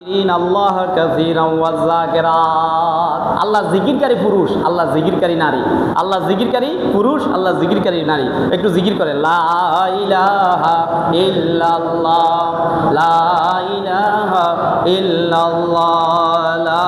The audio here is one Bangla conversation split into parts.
আল্লাহ কাসীরান ওয়া যাকিরাত। আল্লাহ জিকিরকারী পুরুষ, আল্লাহ জিকিরকারী নারী, আল্লাহ জিকিরকারী পুরুষ, আল্লাহ জিকিরকারী নারী। একটু জিকির করে লা ইলাহা ইল্লাল্লাহ, লা ইলাহা ইল্লাল্লাহ, লা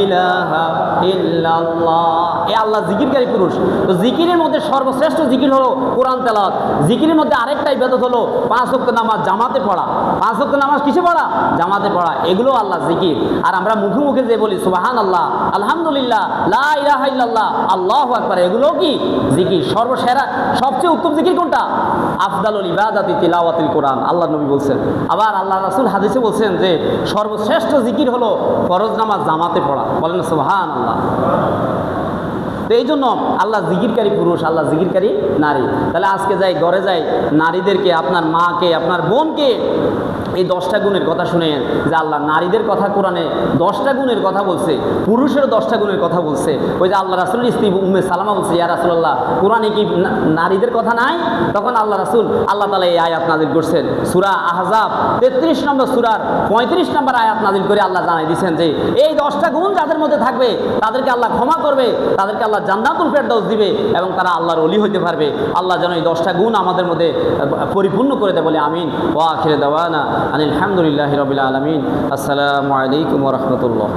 ইলাহা ইল্লাল্লাহ। এই আল্লাহ জিকিরকারী পুরুষ। তো জিকিরের মধ্যে সর্বশ্রেষ্ঠ জিকির হলো কোরআন তেলাওয়াত। জিকিরের মধ্যে আরেকটা ইবাদত হলো 5 ওয়াক্ত নামাজ জামাতে পড়া। 5 ওয়াক্ত নামাজ কিসে পড়া? জামাতে পড়া। এগুলো আল্লাহ জিকির। আর আমরা মুখে মুখে যে বলি সুবহানাল্লাহ, আলহামদুলিল্লাহ, লা ইলাহা ইল্লাল্লাহ, আল্লাহু আকবার, এগুলো কি জিকির? সর্বসেরা সবচেয়ে উত্তম জিকির কোনটা? আফদালুল ইবাদাতি তিলাওয়াতুল কোরআন, আল্লাহ নবী বলছেন। আবার আল্লাহ রাসূল হাদিসে বলছেন যে সর্বশ্রেষ্ঠ জিকির হলো ফরজ নামাজ জামাতে পড়া। বলেন সুবহানাল্লাহ। তো এই জন্য আল্লাহ জিকিরকারী পুরুষ, আল্লাহ জিকিরকারী নারী। তাহলে আজকে যাই ঘরে যাই নারীদেরকে, আপনার মাকে, আপনার বোনকে এই 10টা গুণের কথা শুনে যে আল্লাহ নারীদের কথা কোরআনে 10টা গুণের কথা বলছে, পুরুষের 10টা গুণের কথা বলছে। ওই যে আল্লাহ রাসূলের স্ত্রী উম্মে সালামা বলছে, ইয়া রাসূলুল্লাহ, কোরআনে কি নারীদের কথা নাই? তখন আল্লাহ রাসূল আল্লাহ তাআলা এই আয়াত নাযিল করছেন। সূরা আহজাব 33 নম্বর সূরার 35 নম্বর আয়াত নাযিল করে আল্লাহ জানাই দিয়েছেন যে এই 10টা গুণ যাদের মধ্যে থাকবে তাদেরকে আল্লাহ ক্ষমা করবে, তাদেরকে আল্লাহ জান্নাতুল ফেরদাউস দিবে এবং তারা আল্লাহর ওলি হইতে পারবে। আল্লাহ যেন এই 10টা গুণ আমাদের মধ্যে পরিপূর্ণ করে দেয়, বলে আমিন। ওয়া আখিরু দাওয়ানা আলহামদুলিল্লাহি রাব্বিল আলামিন। আসসালামু আলাইকুম ওয়া রাহমাতুল্লাহ।